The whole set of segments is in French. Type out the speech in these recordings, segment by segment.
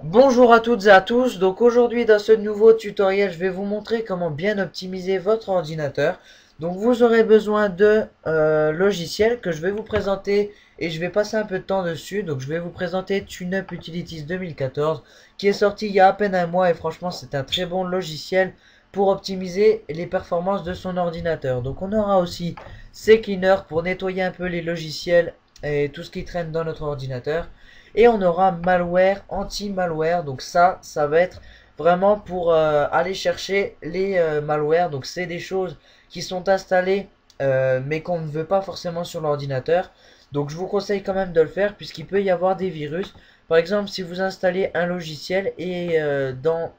Bonjour à toutes et à tous, donc aujourd'hui dans ce nouveau tutoriel je vais vous montrer comment bien optimiser votre ordinateur. Donc vous aurez besoin de logiciels que je vais vous présenter et je vais passer un peu de temps dessus. Donc je vais vous présenter TuneUp Utilities 2014 qui est sorti il y a à peine un mois et franchement c'est un très bon logiciel pour optimiser les performances de son ordinateur. Donc on aura aussi CCleaner pour nettoyer un peu les logiciels et tout ce qui traîne dans notre ordinateur. Et on aura malware, anti-malware. Donc ça va être vraiment pour aller chercher les malwares. Donc c'est des choses qui sont installées mais qu'on ne veut pas forcément sur l'ordinateur. Donc je vous conseille quand même de le faire puisqu'il peut y avoir des virus. Par exemple, si vous installez un logiciel et dans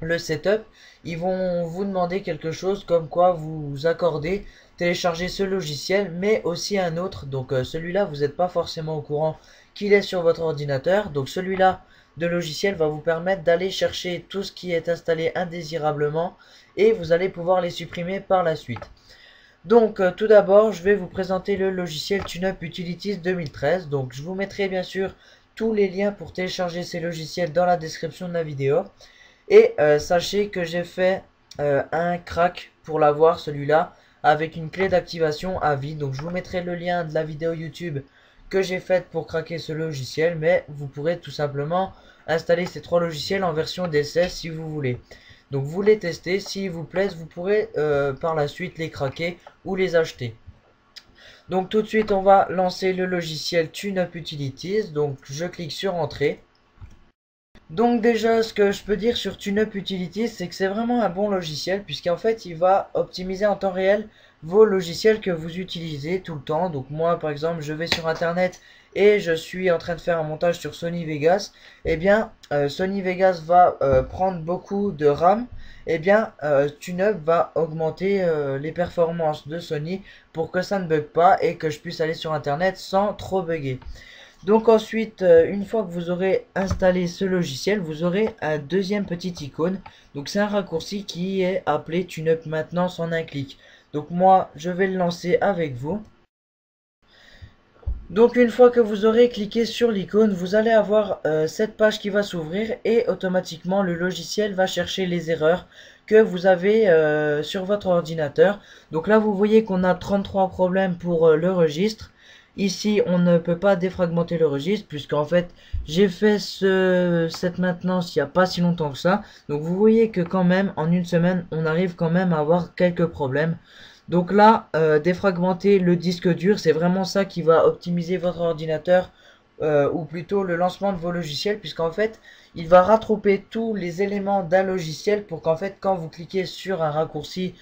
le setup, ils vont vous demander quelque chose comme quoi vous accordez télécharger ce logiciel mais aussi un autre. Donc celui-là vous n'êtes pas forcément au courant qu'il est sur votre ordinateur. Donc celui-là de logiciel va vous permettre d'aller chercher tout ce qui est installé indésirablement et vous allez pouvoir les supprimer par la suite. Donc tout d'abord je vais vous présenter le logiciel TuneUp Utilities 2013. Donc je vous mettrai bien sûr tous les liens pour télécharger ces logiciels dans la description de la vidéo. Et sachez que j'ai fait un crack pour l'avoir, celui-là, avec une clé d'activation à vie. Donc je vous mettrai le lien de la vidéo YouTube que j'ai faite pour craquer ce logiciel. Mais vous pourrez tout simplement installer ces trois logiciels en version d'essai si vous voulez. Donc vous les testez, s'ils vous plaisent, vous pourrez par la suite les craquer ou les acheter. Donc tout de suite on va lancer le logiciel TuneUp Utilities. Donc je clique sur Entrée. Donc déjà, ce que je peux dire sur TuneUp Utilities, c'est que c'est vraiment un bon logiciel puisqu'en fait, il va optimiser en temps réel vos logiciels que vous utilisez tout le temps. Donc moi, par exemple, je vais sur Internet et je suis en train de faire un montage sur Sony Vegas. Eh bien, Sony Vegas va prendre beaucoup de RAM. Eh bien, TuneUp va augmenter les performances de Sony pour que ça ne bug pas et que je puisse aller sur Internet sans trop bugger. Donc ensuite, une fois que vous aurez installé ce logiciel, vous aurez un deuxième petit icône. Donc c'est un raccourci qui est appelé TuneUp Maintenance en un clic. Donc moi, je vais le lancer avec vous. Donc une fois que vous aurez cliqué sur l'icône, vous allez avoir cette page qui va s'ouvrir et automatiquement le logiciel va chercher les erreurs que vous avez sur votre ordinateur. Donc là, vous voyez qu'on a 33 problèmes pour le registre. Ici, on ne peut pas défragmenter le registre puisqu'en fait, j'ai fait cette maintenance il n'y a pas si longtemps que ça. Donc vous voyez que quand même, en une semaine, on arrive quand même à avoir quelques problèmes. Donc là, défragmenter le disque dur, c'est vraiment ça qui va optimiser votre ordinateur ou plutôt le lancement de vos logiciels puisqu'en fait, il va rattraper tous les éléments d'un logiciel pour qu'en fait, quand vous cliquez sur un raccourci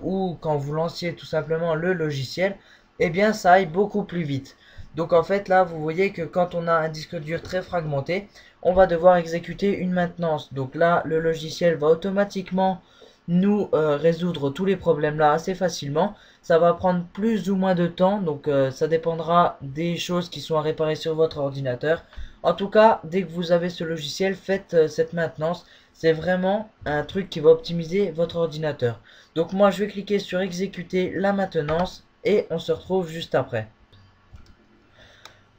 ou quand vous lanciez tout simplement le logiciel, eh bien ça aille beaucoup plus vite. Donc en fait là vous voyez que quand on a un disque dur très fragmenté, on va devoir exécuter une maintenance. Donc là le logiciel va automatiquement nous résoudre tous les problèmes là assez facilement. Ça va prendre plus ou moins de temps, donc ça dépendra des choses qui sont à réparer sur votre ordinateur. En tout cas, dès que vous avez ce logiciel, faites cette maintenance. C'est vraiment un truc qui va optimiser votre ordinateur. Donc moi je vais cliquer sur exécuter la maintenance et on se retrouve juste après.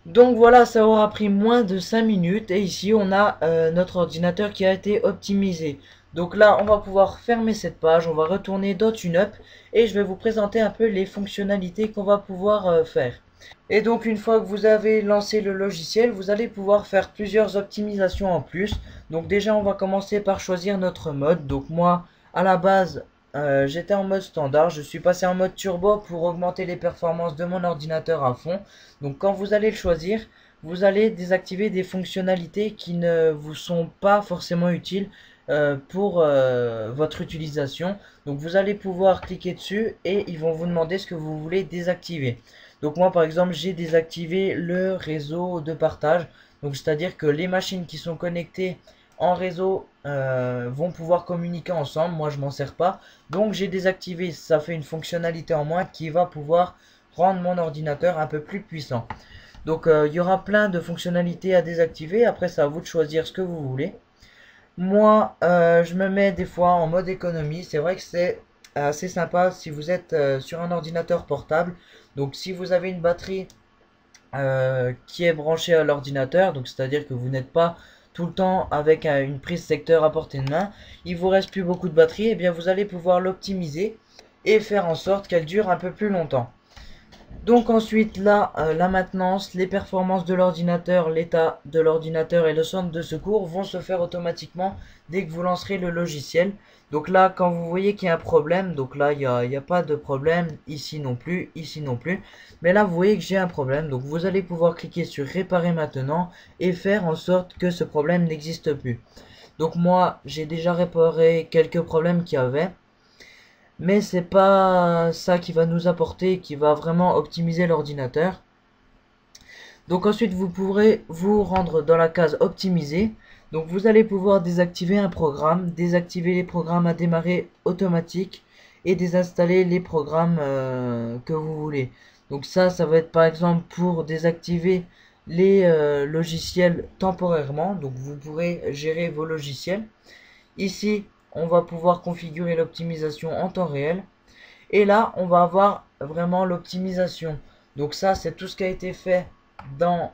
Donc voilà, ça aura pris moins de 5 minutes et ici on a notre ordinateur qui a été optimisé. Donc là on va pouvoir fermer cette page, on va retourner dans TuneUp et je vais vous présenter un peu les fonctionnalités qu'on va pouvoir faire. Et donc une fois que vous avez lancé le logiciel, vous allez pouvoir faire plusieurs optimisations en plus. Donc déjà on va commencer par choisir notre mode. Donc moi à la base j'étais en mode standard, je suis passé en mode turbo pour augmenter les performances de mon ordinateur à fond. Donc quand vous allez le choisir, vous allez désactiver des fonctionnalités qui ne vous sont pas forcément utiles pour votre utilisation. Donc vous allez pouvoir cliquer dessus et ils vont vous demander ce que vous voulez désactiver. Donc moi par exemple j'ai désactivé le réseau de partage. Donc c'est à dire que les machines qui sont connectées en réseau vont pouvoir communiquer ensemble. Moi je m'en sers pas, donc j'ai désactivé. Ça fait une fonctionnalité en moins qui va pouvoir rendre mon ordinateur un peu plus puissant. Donc il y aura plein de fonctionnalités à désactiver. Après c'est à vous de choisir ce que vous voulez. Moi je me mets des fois en mode économie. C'est vrai que c'est assez sympa si vous êtes sur un ordinateur portable. Donc si vous avez une batterie qui est branchée à l'ordinateur, donc c'est-à-dire que vous n'êtes pas tout le temps avec une prise secteur à portée de main, il vous reste plus beaucoup de batterie, et bien vous allez pouvoir l'optimiser et faire en sorte qu'elle dure un peu plus longtemps. Donc ensuite là, la maintenance, les performances de l'ordinateur, l'état de l'ordinateur et le centre de secours vont se faire automatiquement dès que vous lancerez le logiciel. Donc là, quand vous voyez qu'il y a un problème, donc là il n'y a pas de problème, ici non plus, ici non plus. Mais là vous voyez que j'ai un problème, donc vous allez pouvoir cliquer sur réparer maintenant et faire en sorte que ce problème n'existe plus. Donc moi j'ai déjà réparé quelques problèmes qu'il y avait. Mais c'est pas ça qui va nous apporter, qui va vraiment optimiser l'ordinateur. Donc ensuite vous pourrez vous rendre dans la case optimiser. Donc vous allez pouvoir désactiver un programme, désactiver les programmes à démarrer automatique et désinstaller les programmes que vous voulez. Donc ça va être par exemple pour désactiver les logiciels temporairement. Donc vous pourrez gérer vos logiciels. Ici on va pouvoir configurer l'optimisation en temps réel. Et là, on va avoir vraiment l'optimisation. Donc ça, c'est tout ce qui a été fait dans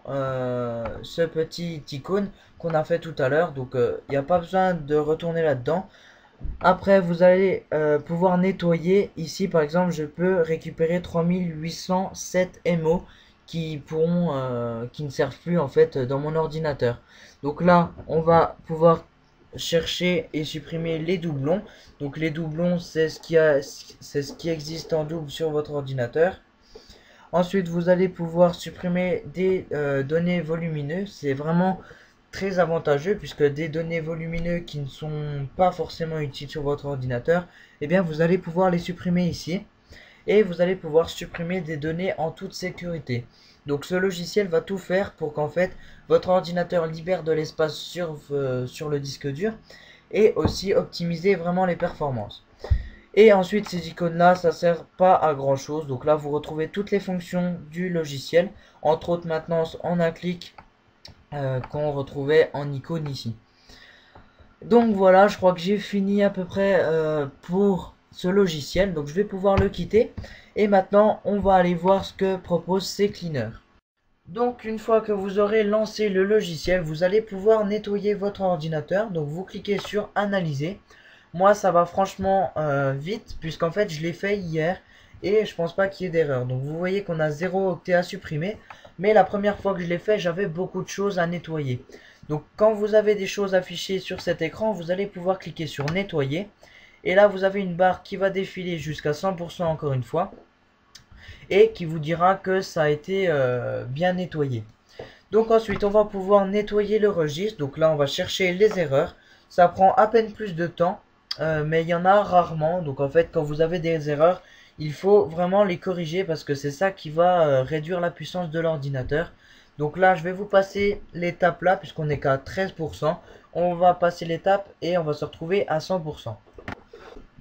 ce petit icône qu'on a fait tout à l'heure. Donc, il n'y a pas besoin de retourner là-dedans. Après, vous allez pouvoir nettoyer. Ici, par exemple, je peux récupérer 3807 MO qui ne servent plus en fait dans mon ordinateur. Donc là, on va pouvoir chercher et supprimer les doublons. Donc les doublons, c'est ce qui existe en double sur votre ordinateur. Ensuite, vous allez pouvoir supprimer des données volumineuses. C'est vraiment très avantageux puisque des données volumineuses qui ne sont pas forcément utiles sur votre ordinateur, eh bien vous allez pouvoir les supprimer ici. Et vous allez pouvoir supprimer des données en toute sécurité. Donc ce logiciel va tout faire pour qu'en fait votre ordinateur libère de l'espace sur le disque dur et aussi optimiser vraiment les performances. Et ensuite ces icônes là, ça sert pas à grand chose. Donc là vous retrouvez toutes les fonctions du logiciel, entre autres maintenance en un clic qu'on retrouvait en icône ici. Donc voilà, je crois que j'ai fini à peu près pour ce logiciel. Donc je vais pouvoir le quitter. Et maintenant, on va aller voir ce que propose CCleaner. Donc une fois que vous aurez lancé le logiciel, vous allez pouvoir nettoyer votre ordinateur. Donc vous cliquez sur analyser. Moi ça va franchement vite puisqu'en fait je l'ai fait hier et je pense pas qu'il y ait d'erreur. Donc vous voyez qu'on a 0 octet à supprimer. Mais la première fois que je l'ai fait, j'avais beaucoup de choses à nettoyer. Donc quand vous avez des choses affichées sur cet écran, vous allez pouvoir cliquer sur nettoyer. Et là vous avez une barre qui va défiler jusqu'à 100% encore une fois. Et qui vous dira que ça a été bien nettoyé. Donc ensuite on va pouvoir nettoyer le registre. Donc là on va chercher les erreurs. Ça prend à peine plus de temps. Mais il y en a rarement. Donc en fait quand vous avez des erreurs, il faut vraiment les corriger parce que c'est ça qui va réduire la puissance de l'ordinateur. Donc là je vais vous passer l'étape là puisqu'on est qu'à 13%. On va passer l'étape et on va se retrouver à 100%.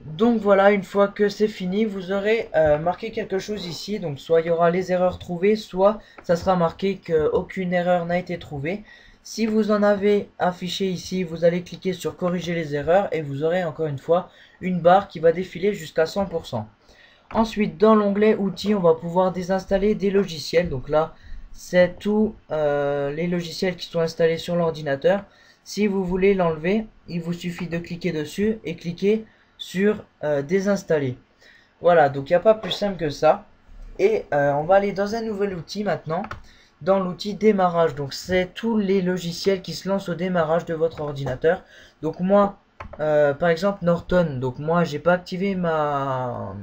Donc voilà, une fois que c'est fini, vous aurez marqué quelque chose ici. Donc soit il y aura les erreurs trouvées, soit ça sera marqué qu'aucune erreur n'a été trouvée. Si vous en avez affiché ici, vous allez cliquer sur corriger les erreurs et vous aurez encore une fois une barre qui va défiler jusqu'à 100%. Ensuite, dans l'onglet outils, on va pouvoir désinstaller des logiciels. Donc là, c'est tous les logiciels qui sont installés sur l'ordinateur. Si vous voulez l'enlever, il vous suffit de cliquer dessus et cliquer sur désinstaller. Voilà, donc il n'y a pas plus simple que ça. Et on va aller dans un nouvel outil maintenant. Dans l'outil démarrage. Donc c'est tous les logiciels qui se lancent au démarrage de votre ordinateur. Donc moi, par exemple Norton. Donc moi, j'ai pas activé ma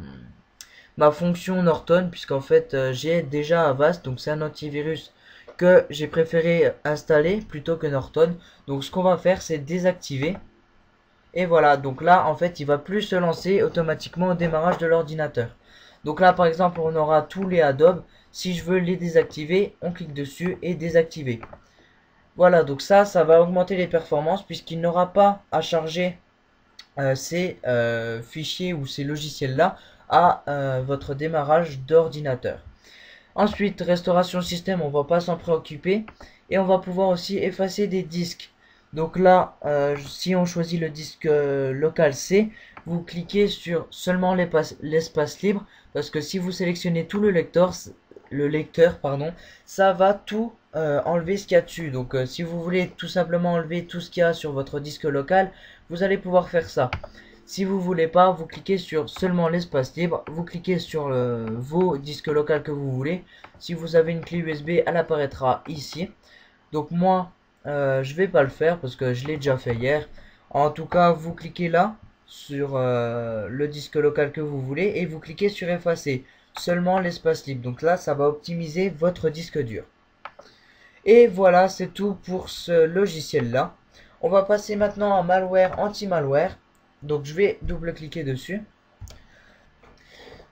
fonction Norton puisqu'en fait j'ai déjà Avast. Donc c'est un antivirus que j'ai préféré installer plutôt que Norton. Donc ce qu'on va faire, c'est désactiver. Et voilà, donc là en fait il va plus se lancer automatiquement au démarrage de l'ordinateur. Donc là par exemple on aura tous les Adobe. Si je veux les désactiver, on clique dessus et désactiver. Voilà, donc ça va augmenter les performances puisqu'il n'aura pas à charger ces fichiers ou ces logiciels là à votre démarrage d'ordinateur. Ensuite, restauration système, on va pas s'en préoccuper. Et on va pouvoir aussi effacer des disques. Donc là, si on choisit le disque local C, vous cliquez sur seulement l'espace libre, parce que si vous sélectionnez tout le lecteur, pardon, ça va tout enlever ce qu'il y a dessus. Donc si vous voulez tout simplement enlever tout ce qu'il y a sur votre disque local, vous allez pouvoir faire ça. Si vous voulez pas, vous cliquez sur seulement l'espace libre, vous cliquez sur vos disques locaux que vous voulez. Si vous avez une clé USB, elle apparaîtra ici. Donc moi, je vais pas le faire parce que je l'ai déjà fait hier. En tout cas, vous cliquez là sur le disque local que vous voulez et vous cliquez sur effacer seulement l'espace libre. Donc là, ça va optimiser votre disque dur. Et voilà, c'est tout pour ce logiciel là. On va passer maintenant à malware anti-malware. Donc je vais double-cliquer dessus.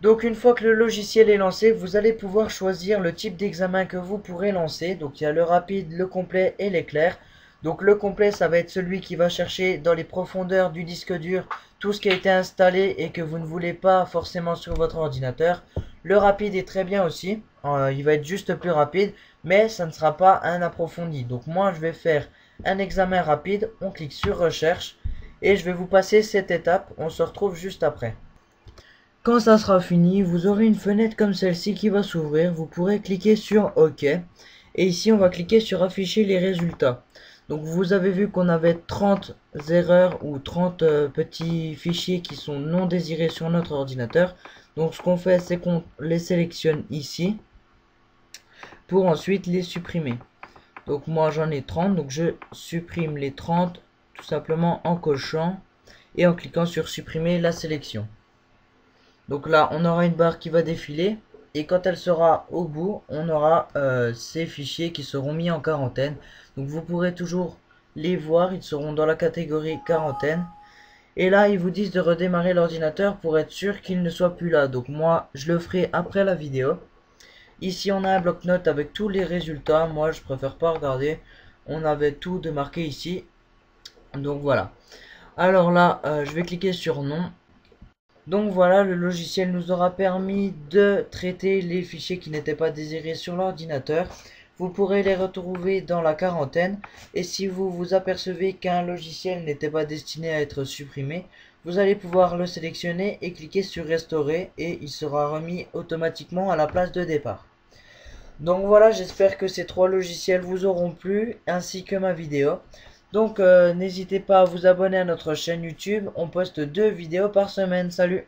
Donc une fois que le logiciel est lancé, vous allez pouvoir choisir le type d'examen que vous pourrez lancer. Donc il y a le rapide, le complet et l'éclair. Donc le complet, ça va être celui qui va chercher dans les profondeurs du disque dur tout ce qui a été installé et que vous ne voulez pas forcément sur votre ordinateur. Le rapide est très bien aussi. Il va être juste plus rapide, mais ça ne sera pas un approfondi. Donc moi, je vais faire un examen rapide. On clique sur recherche et je vais vous passer cette étape. On se retrouve juste après. Quand ça sera fini, vous aurez une fenêtre comme celle-ci qui va s'ouvrir. Vous pourrez cliquer sur OK. Et ici, on va cliquer sur afficher les résultats. Donc vous avez vu qu'on avait 30 erreurs ou 30 petits fichiers qui sont non désirés sur notre ordinateur. Donc ce qu'on fait, c'est qu'on les sélectionne ici pour ensuite les supprimer. Donc moi j'en ai 30, donc je supprime les 30 tout simplement en cochant et en cliquant sur supprimer la sélection. Donc là, on aura une barre qui va défiler. Et quand elle sera au bout, on aura ces fichiers qui seront mis en quarantaine. Donc vous pourrez toujours les voir. Ils seront dans la catégorie quarantaine. Et là, ils vous disent de redémarrer l'ordinateur pour être sûr qu'il ne soit plus là. Donc moi, je le ferai après la vidéo. Ici, on a un bloc-notes avec tous les résultats. Moi, je préfère pas regarder. On avait tout de marqué ici. Donc voilà. Alors là, je vais cliquer sur non. Donc voilà, le logiciel nous aura permis de traiter les fichiers qui n'étaient pas désirés sur l'ordinateur. Vous pourrez les retrouver dans la quarantaine. Et si vous vous apercevez qu'un logiciel n'était pas destiné à être supprimé, vous allez pouvoir le sélectionner et cliquer sur restaurer et il sera remis automatiquement à la place de départ. Donc voilà, j'espère que ces 3 logiciels vous auront plu ainsi que ma vidéo. Donc n'hésitez pas à vous abonner à notre chaîne YouTube, on poste 2 vidéos par semaine. Salut!